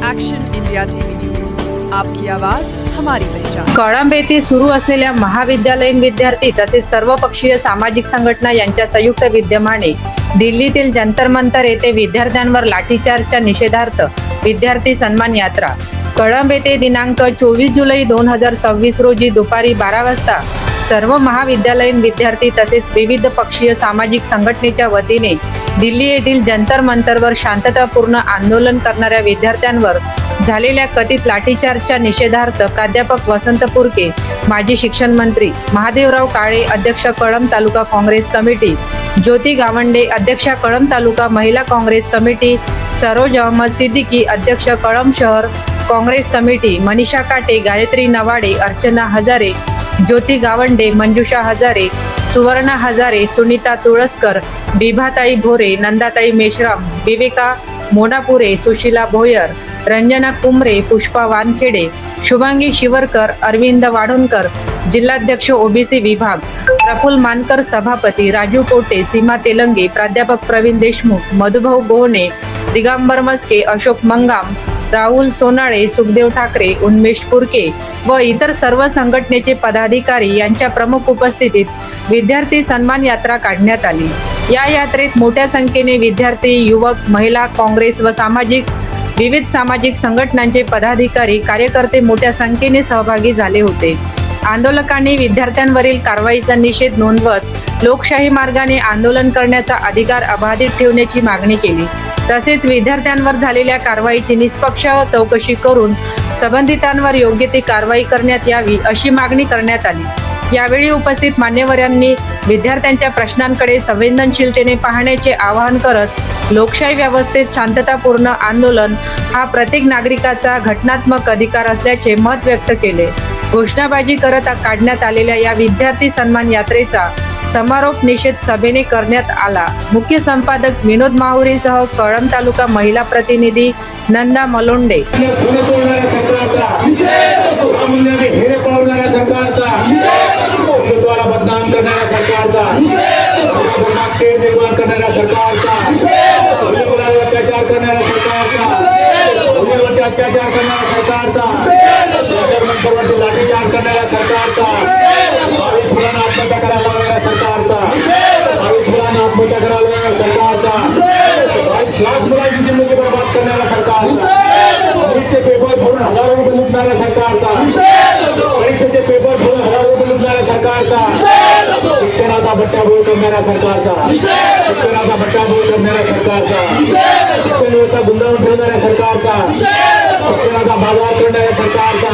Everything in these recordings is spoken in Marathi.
एक्शन इंडिया टीवी न्यूज, आपकी आवाज हमारी पहचान। कळंब येथे सुरू असलेल्या महाविद्यालयीन विद्यार्थी तसेच सर्वपक्षीय सामाजिक संघटना यांच्या संयुक्त विद्यमाने दिल्लीतील जंतर मंतर येथे विद्यार्थ्यांवर लाठीचार्जच्या निषेधार्थ विद्यार्थी सन्मान यात्रा कळंब येथे दिनांक 24 जुलै 2026 रोजी दुपारी 12 वाजता सर्व महाविद्यालयीन विद्यार्थी तसेच विविध पक्षीय सामाजिक संघटनेच्या वतीने दिल्ली येथील जंतर मंतरवर शांततापूर्ण आंदोलन करणाऱ्या विद्यार्थ्यांवर झालेल्या कथित लाठीचार्जच्या निषेधार्थ प्राध्यापक वसंत पुरके, माजी शिक्षण मंत्री, महादेवराव काळे, अध्यक्ष कळंब तालुका काँग्रेस कमिटी, ज्योती गावंडे, अध्यक्ष कळंब तालुका महिला काँग्रेस कमिटी, सरोज अहमद सिद्दीकी, अध्यक्ष कळंब शहर काँग्रेस कमिटी, मनीषा काटे, गायत्री नवाडे, अर्चना हजारे, ज्योती गावंडे, मंजुषा हजारे, सुवर्णा हजारे, सुनीता तुळसकर, बिभाताई भोरे, नंदाताई मेश्राम, विवेका मोनापुरे, सुशीला भोयर, रंजना कुमरे, पुष्पा वानखेडे, शुभांगी शिवरकर, अरविंद वाढोणकर, जिल्हाध्यक्ष ओबीसी विभाग, प्रफुल्ल मानकर सभापती, राजू कोटे, सीमा तेलंगे, प्राध्यापक प्रवीण देशमुख, मधुभाऊ गोहणे, दिगंबर मस्के, अशोक मंगाम, राहुल सोनाळे, सुखदेव ठाकरे, उन्मेष पुरके व इतर सर्व संघटनेचे पदाधिकारी यांच्या प्रमुख उपस्थितीत विद्यार्थी सन्मान यात्रा काढण्यात आली। या यात्रेत मोठ्या संख्येने विद्यार्थी, युवक, महिला, काँग्रेस व विविध सामाजिक संघटनांचे पदाधिकारी, कार्यकर्ते मोठ्या संख्येने सहभागी झाले होते। आंदोलकांनी विद्यार्थ्यांवरील कारवाईचा निषेध नोंदवत लोकशाही मार्गाने आंदोलन करण्याचा अधिकार अबाधित ठेवण्याची मागणी केली। तसेच विद्यार्थ्यांवर झालेल्या कारवाईची निष्पक्ष चौकशी करून संबंधितांवर योग्य ती कारवाई करण्यात यावी अशी मागणी करण्यात आली। यावेळी उपस्थित मान्यवरांनी विद्यार्थ्यांच्या प्रश्नांकडे संवेदनशीलतेने पाहण्याचे आवाहन करत लोकशाही व्यवस्थेत शांततापूर्ण आंदोलन हा प्रत्येक नागरिकाचा घटनात्मक अधिकार असल्याचे मत व्यक्त केले। घोषणाबाजी करत काढण्यात आलेल्या या विद्यार्थी सन्मान यात्रेचा समारोप निषेध सभेने करण्यात आला। मुख्य संपादक विनोद माहुरीसह कळंब तालुका महिला प्रतिनिधी नंदा मलोंडे। बदनाम करणाऱ्या सरकारचा, निर्माण करणाऱ्या सरकारचा, अत्याचार करणाऱ्या सरकारचा, अत्याचार करणाऱ्या सरकारचा, लाठीचार्ज करणाऱ्या सरकारचा, 22 मुलांना आत्महत्या करायला लावणाऱ्या सरकारचा, 22 मुलांना आत्महत्या करायला लावणाऱ्या सरकारचा, 22 लाख मुलांची जिंदगी बर्बाद करणाऱ्या सरकारचा, परीक्षेचे पेपर फोडून हजारो रुपये लुटणाऱ्या सरकारचा, परीक्षेचे पेपर फोडून हजारो रुपये लुटणाऱ्या सरकारचा, शिक्षणाचा बट्ट्याबोळ करणाऱ्या सरकारचा, शिक्षणाचा बट्ट्याबोळ करणाऱ्या सरकारचा, शिक्षण व्यवस्था गुंडाळून ठेवणाऱ्या सरकारचा, शिक्षणाचा बाजार करणाऱ्या सरकारचा,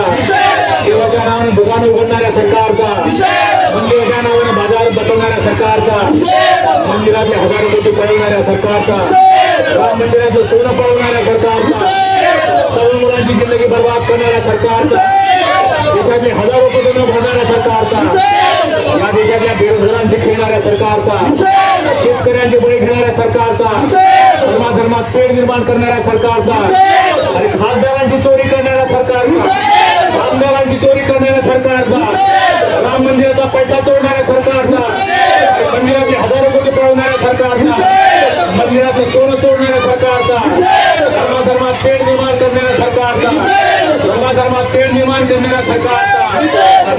देवाच्या नावाने दुकान उघडणाऱ्या सरकारचा, मंदिराच्या नावाने बाजार बसवणाऱ्या सरकारचा, मंदिरातले हजारो कोटी पळवणाऱ्या सरकारचा, राम मंदिराचं सोनं पळवणाऱ्या सरकारचा, सर्व मुलांची जिंदगी बर्बाद करणाऱ्या सरकारचा, देशातले हजारो कोटी न भरणाऱ्या सरकारचा, या देशातल्या बेरोजगारांची खेळणाऱ्या सरकारचा, शेतकऱ्यांचे बळी घेणाऱ्या सरकारचा, धर्मात पेड निर्माण करणाऱ्या सरकारचा, आणि खासदारांची चोरी करणाऱ्या सरकारचा, आमदारांची चोरी करणाऱ्या सरकारचा, राम मंदिराचा पैसा तोडणाऱ्या सरकारचा, मंदिरातले हजारो कोटी पळवणाऱ्या सरकारचा, मंदिराचं सोनं तोडणाऱ्या सरकारचा, धर्मात पेड निर्माण करणाऱ्या सरकारचा, धर्मात पेड निर्माण करणाऱ्या सरकारचा,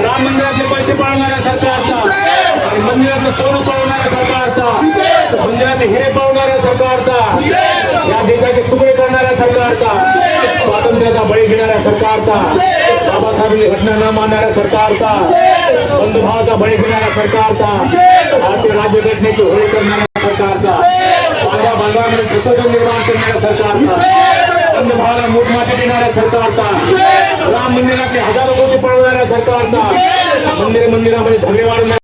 राम मंदिरातले पैसे पाळणाऱ्या सरकारचा, आणि मंदिरातलं सोनं पळवणाऱ्या सरकारचा, मंदिरातले हिरे पळवणाऱ्या सरकारचा, या देशाचे तुकडे करणाऱ्या सरकारचा, स्वातंत्र्याचा बळी घेणाऱ्या सरकारचा, बाबासाहेबांची घटना न मानणाऱ्या सरकारचा, बंधुभावाचा बळी घेणाऱ्या सरकारचा, भारतीय राज्यघटनेची होळी करणाऱ्या सरकारचा, माझ्या बांधवांमध्ये सत्ता निर्माण करणाऱ्या सरकारचा, बंधुभावाला मोठमाती देणाऱ्या सरकारचा, राम मंदिरातले हजारो कोटी पळवणाऱ्या सरकारचा, मंदिरामध्ये झगडे वाढवणाऱ्या